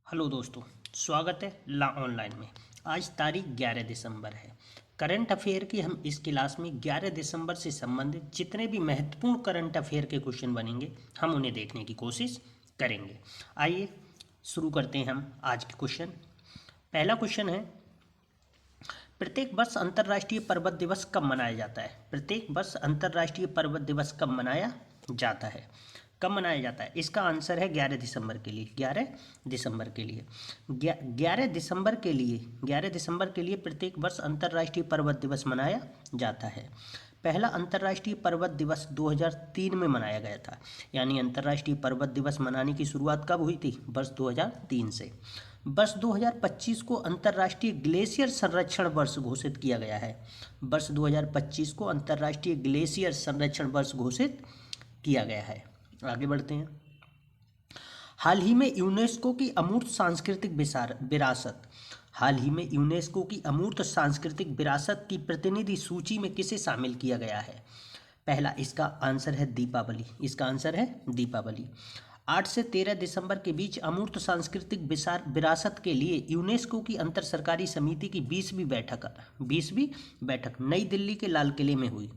Hello दोस्तों, स्वागत है ला ऑनलाइन में। आज तारीख 11 दिसंबर है। करंट अफेयर की हम इस क्लास में 11 दिसंबर से संबंधित जितने भी महत्वपूर्ण करंट अफेयर के क्वेश्चन बनेंगे हम उन्हें देखने की कोशिश करेंगे। आइए शुरू करते हैं हम आज के क्वेश्चन। पहला क्वेश्चन है, प्रत्येक वर्ष अंतर्राष्ट्रीय पर्वत दिवस कब मनाया जाता है? प्रत्येक वर्ष अंतर्राष्ट्रीय पर्वत दिवस कब मनाया जाता है? कब मनाया जाता है? इसका आंसर है 11 दिसंबर के लिए। 11 दिसंबर के लिए 11 दिसंबर के लिए प्रत्येक वर्ष अंतर्राष्ट्रीय पर्वत दिवस मनाया जाता है। पहला अंतर्राष्ट्रीय पर्वत दिवस 2003 में मनाया गया था। यानी अंतर्राष्ट्रीय पर्वत दिवस मनाने की शुरुआत कब हुई थी? वर्ष 2003 से। वर्ष 2025 को अंतर्राष्ट्रीय ग्लेशियर संरक्षण वर्ष घोषित किया गया है। वर्ष 2025 को अंतर्राष्ट्रीय ग्लेशियर संरक्षण वर्ष घोषित किया गया है। आगे बढ़ते हैं। हाल ही में यूनेस्को की अमूर्त सांस्कृतिक विरासत हाल ही में यूनेस्को की अमूर्त सांस्कृतिक विरासत की प्रतिनिधि सूची में किसे शामिल किया गया है? पहला, इसका आंसर है दीपावली। इसका आंसर है दीपावली। 8 से 13 दिसंबर के बीच अमूर्त सांस्कृतिक विरासत के लिए यूनेस्को की अंतर सरकारी समिति की 20वीं बैठक नई दिल्ली के लाल किले में हुई।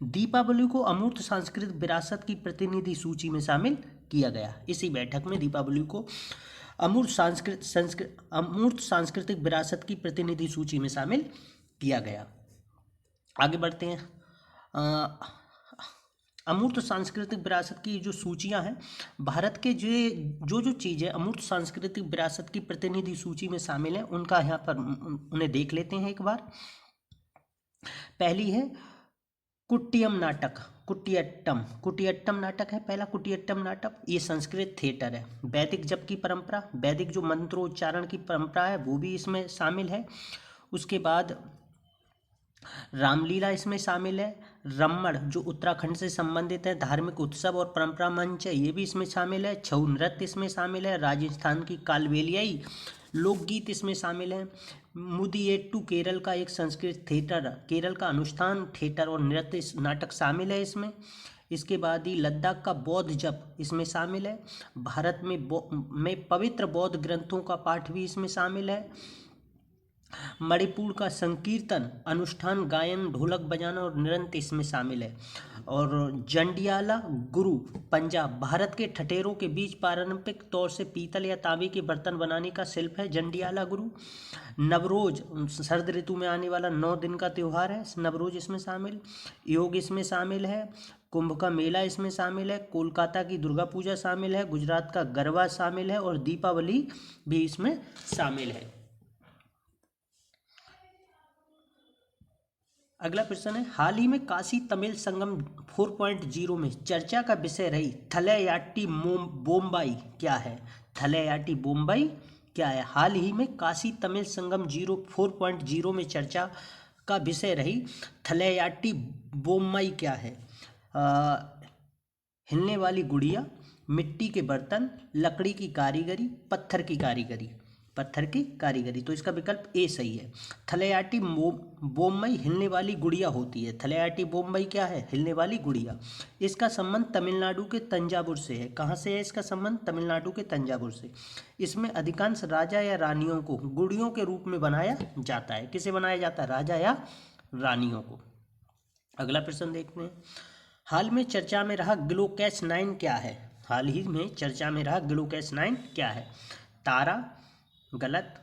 दीपावली को अमूर्त सांस्कृतिक विरासत की प्रतिनिधि सूची में शामिल किया गया। इसी बैठक में दीपावली को अमूर्त सांस्कृतिक विरासत की प्रतिनिधि सूची में शामिल किया गया। आगे बढ़ते हैं। अमूर्त सांस्कृतिक विरासत की जो सूचियां हैं, भारत के जो चीज़ें अमूर्त सांस्कृतिक विरासत की प्रतिनिधि सूची में शामिल हैं उनका यहाँ पर उन्हें देख लेते हैं एक बार। पहली है कुटियट्टम नाटक। कुटियट्टम नाटक है पहला। कुटियट्टम नाटक ये संस्कृत थिएटर है। वैदिक जप की परंपरा, वैदिक जो मंत्रोच्चारण की परंपरा है वो भी इसमें शामिल है। उसके बाद रामलीला इसमें शामिल है। रम्मड़ जो उत्तराखंड से संबंधित है, धार्मिक उत्सव और परंपरा मंच है, ये भी इसमें शामिल है। छऊ नृत्य इसमें शामिल है। राजस्थान की कालबेलियाई लोकगीत इसमें शामिल है। मुदियेट्टू केरल का एक संस्कृत थिएटर, केरल का अनुष्ठान थिएटर और नृत्य नाटक शामिल है इसमें। इसके बाद ही लद्दाख का बौद्ध जप इसमें शामिल है। भारत में पवित्र बौद्ध ग्रंथों का पाठ भी इसमें शामिल है। मणिपुर का संकीर्तन अनुष्ठान, गायन, ढोलक बजाना और नृत्य इसमें शामिल है। और जंडियाला गुरु पंजाब, भारत के ठठेरों के बीच पारंपरिक तौर से पीतल या तांबे के बर्तन बनाने का शिल्प है जंडियाला गुरु। नवरोज शरद ऋतु में आने वाला 9 दिन का त्यौहार है, नवरोज इसमें शामिल। योग इसमें शामिल है। कुंभ का मेला इसमें शामिल है। कोलकाता की दुर्गा पूजा शामिल है। गुजरात का गरबा शामिल है और दीपावली भी इसमें शामिल है। अगला प्रश्न है, हाल ही में काशी तमिल संगम 4.0 में चर्चा का विषय रही थलैयाट्टी बोम्बाई क्या है? थलैयाट्टी बोम्बाई क्या है? हाल ही में काशी तमिल संगम 4.0 में चर्चा का विषय रही थलैयाट्टी बोम्बाई क्या है? हिलने वाली गुड़िया, मिट्टी के बर्तन, लकड़ी की कारीगरी, पत्थर की कारीगरी। तो इसका विकल्प ए सही है। थलैयाट्टी बोम्बई हिलने वाली गुड़िया होती है। थलैयाट्टी बोम्बई क्या है? हिलने वाली गुड़िया। इसका संबंध तमिलनाडु के तंजावुर से है। कहाँ से है इसका संबंध? तमिलनाडु के तंजावुर से। इसमें अधिकांश राजा या रानियों को गुड़ियों के रूप में बनाया जाता है। किसे बनाया जाता है? राजा या रानियों को। अगला प्रश्न देखते हैं, हाल में चर्चा में रहा ग्लूकोज 9 क्या है? हाल ही में चर्चा में रहा ग्लूकोज 9 क्या है? तारा, गलत।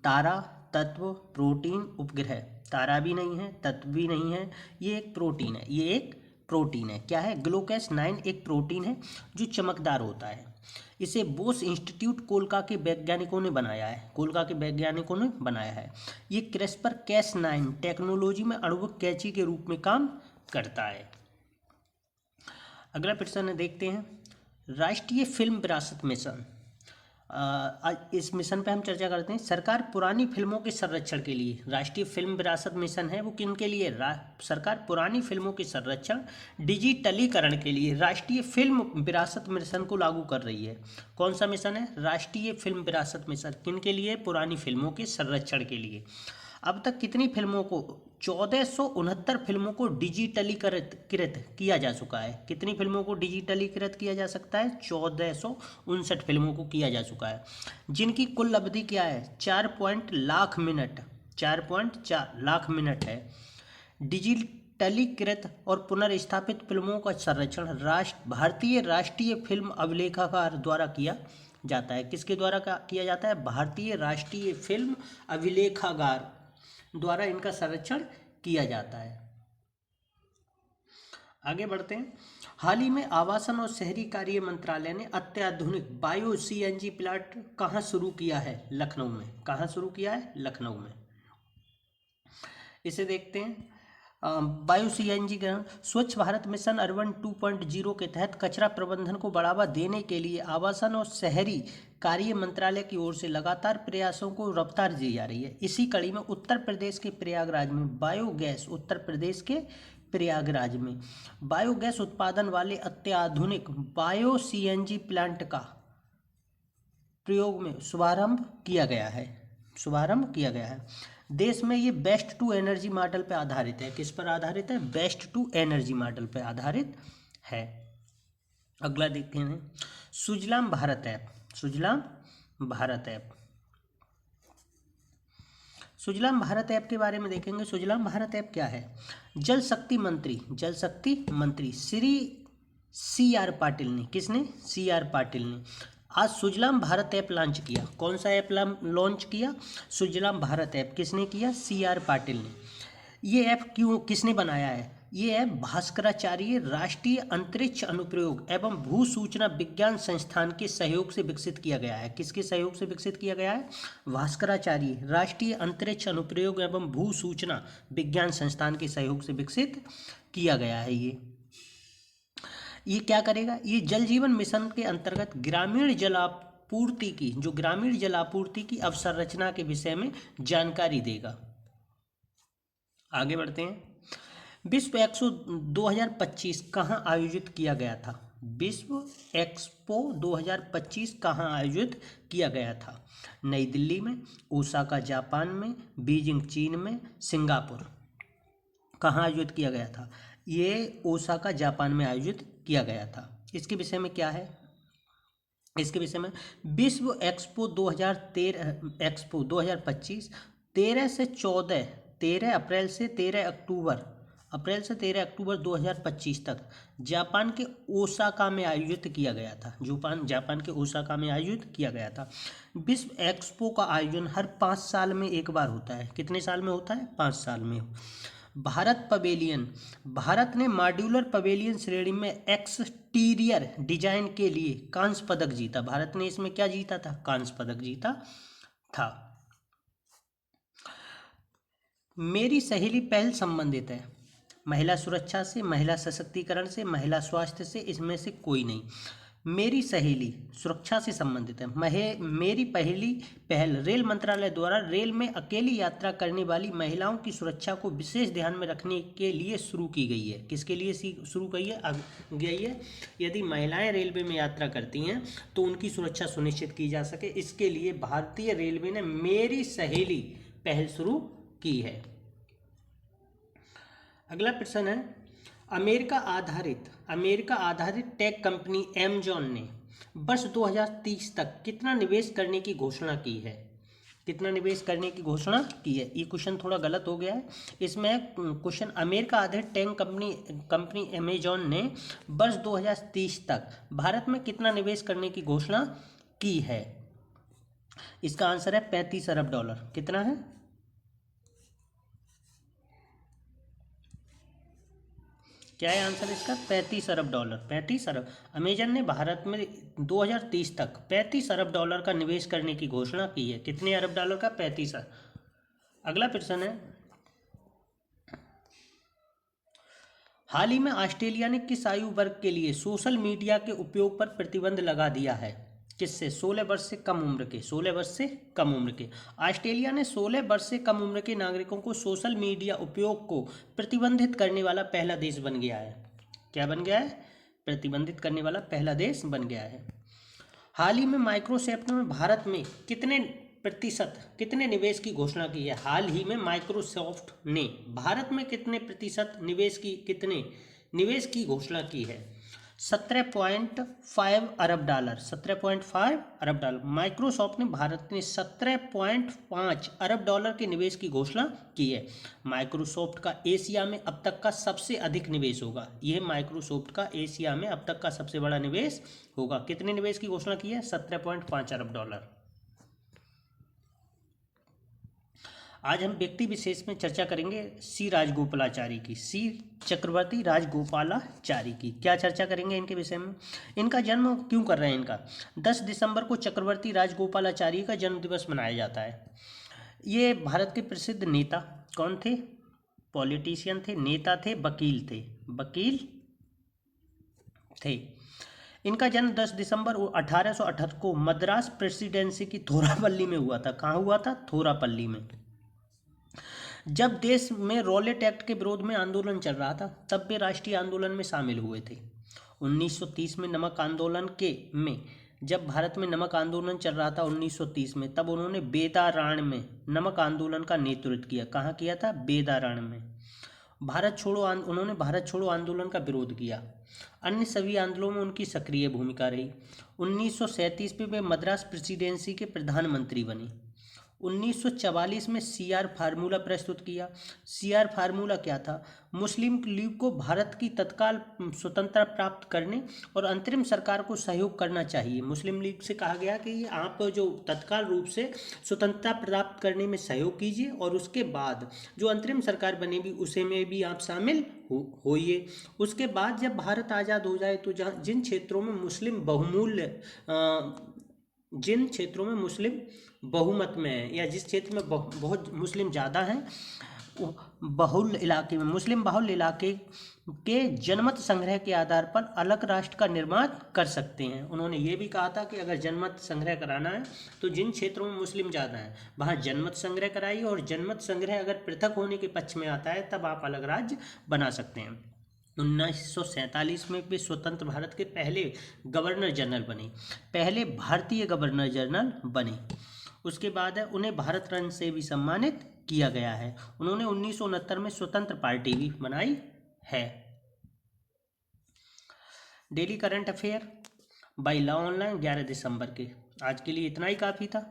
तारा, तत्व, प्रोटीन, उपग्रह। तारा भी नहीं है, तत्व भी नहीं है, ये एक प्रोटीन है। क्या है? ग्लूकोज 9 एक प्रोटीन है जो चमकदार होता है। इसे बोस इंस्टीट्यूट कोलकाता के वैज्ञानिकों ने बनाया है। ये क्रिस्पर कैस 9 टेक्नोलॉजी में अणुविक कैंची के रूप में काम करता है। अगला प्रश्न देखते हैं, राष्ट्रीय फिल्म विरासत मिशन। इस मिशन पे हम चर्चा करते हैं। सरकार पुरानी फिल्मों के संरक्षण के लिए, राष्ट्रीय फिल्म विरासत मिशन है वो किन के लिए? सरकार पुरानी फिल्मों के संरक्षण, डिजिटलीकरण के लिए राष्ट्रीय फिल्म विरासत मिशन को लागू कर रही है। कौन सा मिशन है? राष्ट्रीय फिल्म विरासत मिशन। किन के लिए? पुरानी फिल्मों के संरक्षण के लिए। अब तक कितनी फिल्मों को 1469 फिल्मों को डिजिटलीकृत किया जा चुका है। कितनी फिल्मों को डिजिटलीकृत किया जा सकता है? 1459 फिल्मों को किया जा चुका है, जिनकी कुल अवधि क्या है? 4.4 लाख मिनट है। डिजिटलीकृत और पुनर्स्थापित फिल्मों का संरक्षण भारतीय राष्ट्रीय फिल्म अभिलेखागार द्वारा किया जाता है। किसके द्वारा किया जाता है? भारतीय राष्ट्रीय फिल्म अभिलेखागार द्वारा इनका संरक्षण किया जाता है। आगे बढ़ते हैं। हाल ही में आवासन और शहरी कार्य मंत्रालय ने अत्याधुनिक बायो सीएनजी प्लांट कहाँ शुरू किया है? लखनऊ में। कहाँ शुरू किया है? लखनऊ में। इसे देखते हैं। बायो सीएनजी का स्वच्छ भारत मिशन अर्बन 2.0 के तहत कचरा प्रबंधन को बढ़ावा देने के लिए आवासन और शहरी कार्य मंत्रालय की ओर से लगातार प्रयासों को रफ्तार दी जा रही है। इसी कड़ी में उत्तर प्रदेश के प्रयागराज में बायोगैस उत्पादन वाले अत्याधुनिक बायो सीएनजी प्लांट का प्रयोग में शुभारंभ किया गया है। देश में ये वेस्ट टू एनर्जी मॉडल पर आधारित है। किस पर आधारित है? वेस्ट टू एनर्जी मॉडल पर आधारित है। अगला देखते हैं, सुजलाम भारत ऐप। सुजलाम भारत ऐप के बारे में देखेंगे। सुजलाम भारत ऐप क्या है? जल शक्ति मंत्री श्री CR पाटिल ने, किसने? CR पाटिल ने आज सुजलाम भारत ऐप लॉन्च किया। कौन सा ऐप लॉन्च किया? सुजलाम भारत ऐप। किसने किया? CR पाटिल ने। ये ऐप किसने बनाया है? ये ऐप भास्कराचार्य राष्ट्रीय अंतरिक्ष अनुप्रयोग एवं भू सूचना विज्ञान संस्थान के सहयोग से विकसित किया गया है। किसके सहयोग से विकसित किया गया है? भास्कराचार्य राष्ट्रीय अंतरिक्ष अनुप्रयोग एवं भू सूचना विज्ञान संस्थान के सहयोग से विकसित किया गया है। ये क्या करेगा? ये जल जीवन मिशन के अंतर्गत ग्रामीण जलापूर्ति की अवसंरचना के विषय में जानकारी देगा। आगे बढ़ते हैं। विश्व एक्सपो 2025 कहाँ आयोजित किया गया था? विश्व एक्सपो 2025 कहाँ आयोजित किया गया था? नई दिल्ली में, ओसाका जापान में, बीजिंग चीन में, सिंगापुर। कहाँ आयोजित किया गया था? ये ओसाका जापान में आयोजित किया गया था। इसके विषय में क्या है? इसके विषय में विश्व एक्सपो 2025 13 अप्रैल से 13 अक्टूबर 2025 तक जापान के ओसाका में आयोजित किया गया था। जापान के ओसाका में आयोजित किया गया था। विश्व एक्सपो का आयोजन हर 5 साल में एक बार होता है। कितने साल में होता है? 5 साल में। भारत ने मॉड्यूलर पवेलियन श्रेणी में एक्सटीरियर डिजाइन के लिए कांस्य पदक जीता। भारत ने इसमें क्या जीता था? कांस्य पदक जीता था। मेरी सहेली पहल संबंधित है महिला सुरक्षा से, महिला सशक्तिकरण से, महिला स्वास्थ्य से, इसमें से कोई नहीं। मेरी सहेली सुरक्षा से संबंधित है। मेरी पहली पहल रेल मंत्रालय द्वारा रेल में अकेली यात्रा करने वाली महिलाओं की सुरक्षा को विशेष ध्यान में रखने के लिए शुरू की गई है। किसके लिए शुरू गई है? यदि महिलाएं रेलवे में यात्रा करती हैं तो उनकी सुरक्षा सुनिश्चित की जा सके, इसके लिए भारतीय रेलवे ने मेरी सहेली पहल शुरू की है। अगला प्रश्न है, अमेरिका आधारित टेक कंपनी अमेज़न ने वर्ष 2030 तक कितना निवेश करने की घोषणा की है? कितना निवेश करने की घोषणा की है? ये क्वेश्चन थोड़ा गलत हो गया है। इसमें क्वेश्चन अमेरिका आधारित टेक कंपनी अमेज़न ने वर्ष 2030 तक भारत में कितना निवेश करने की घोषणा की है? इसका आंसर है $35 अरब। कितना है? क्या है आंसर इसका? $35 अरब। 35 अरब। अमेजन ने भारत में 2030 तक $35 अरब का निवेश करने की घोषणा की है। कितने अरब डॉलर का? 35 अरब। अगला प्रश्न है, हाल ही में ऑस्ट्रेलिया ने किस आयु वर्ग के लिए सोशल मीडिया के उपयोग पर प्रतिबंध लगा दिया है? किससे? 16 वर्ष से कम उम्र के। ऑस्ट्रेलिया ने 16 वर्ष से कम उम्र के नागरिकों को सोशल मीडिया उपयोग को प्रतिबंधित करने वाला पहला देश बन गया है। क्या बन गया है? प्रतिबंधित करने वाला पहला देश बन गया है। हाल ही में माइक्रोसॉफ्ट ने भारत में कितने प्रतिशत कितने निवेश की घोषणा की है? हाल ही में माइक्रोसॉफ्ट ने भारत में कितने प्रतिशत कितने निवेश की घोषणा की है? 17.5 अरब डॉलर। 17.5 अरब डॉलर। माइक्रोसॉफ्ट ने भारत में 17.5 अरब डॉलर के निवेश की घोषणा की है। माइक्रोसॉफ्ट का एशिया में अब तक का सबसे अधिक निवेश होगा। यह माइक्रोसॉफ्ट का एशिया में अब तक का सबसे बड़ा निवेश होगा। कितने निवेश की घोषणा की है? 17.5 अरब डॉलर। आज हम व्यक्ति विशेष में चर्चा करेंगे सी राजगोपालाचारी की। सी चक्रवर्ती राजगोपालाचारी की क्या चर्चा करेंगे इनके विषय में? इनका जन्म क्यों कर रहे हैं? इनका 10 दिसंबर को चक्रवर्ती राजगोपालाचारी का जन्म दिवस मनाया जाता है। ये भारत के प्रसिद्ध नेता कौन थे? पॉलिटिशियन थे, नेता थे, वकील थे। वकील थे। इनका जन्म 10 दिसंबर 1878 को मद्रास प्रेसिडेंसी की थोरापल्ली में हुआ था। कहाँ हुआ था? थोरापल्ली में। जब देश में रॉलेट एक्ट के विरोध में आंदोलन चल रहा था तब वे राष्ट्रीय आंदोलन में शामिल हुए थे। 1930 में नमक आंदोलन में जब भारत में नमक आंदोलन चल रहा था 1930 में, तब उन्होंने बेदाराण में नमक आंदोलन का नेतृत्व किया। कहाँ किया था? बेदाराण में। उन्होंने भारत छोड़ो आंदोलन का विरोध किया। अन्य सभी आंदोलनों में उनकी सक्रिय भूमिका रही। 1937 में वे मद्रास प्रेसिडेंसी के प्रधानमंत्री बने। 1944 में सीआर फार्मूला प्रस्तुत किया। सीआर फार्मूला क्या था? मुस्लिम लीग को भारत की तत्काल स्वतंत्रता प्राप्त करने और अंतरिम सरकार को सहयोग करना चाहिए। मुस्लिम लीग से कहा गया कि आप जो तत्काल रूप से स्वतंत्रता प्राप्त करने में सहयोग कीजिए और उसके बाद जो अंतरिम सरकार बनेगी उसे में भी आप शामिल होइए। उसके बाद जब भारत आज़ाद हो जाए तो जिन क्षेत्रों में मुस्लिम बहुमत में है या जिस क्षेत्र में बहुत मुस्लिम ज़्यादा हैं, बहुल इलाके में मुस्लिम बहुल इलाके के जनमत संग्रह के आधार पर अलग राष्ट्र का निर्माण कर सकते हैं। उन्होंने ये भी कहा था कि अगर जनमत संग्रह कराना है तो जिन क्षेत्रों में मुस्लिम ज़्यादा हैं वहाँ जनमत संग्रह कराइए, और जनमत संग्रह अगर पृथक होने के पक्ष में आता है तब आप अलग राज्य बना सकते हैं। 1947 में वे स्वतंत्र भारत के पहले गवर्नर जनरल बने, पहले भारतीय गवर्नर जनरल बने। उसके बाद है उन्हें भारत रत्न से भी सम्मानित किया गया है। उन्होंने 1969 में स्वतंत्र पार्टी भी बनाई है। Daily current affair by law online 11 दिसंबर के। आज के लिए इतना ही काफ़ी था।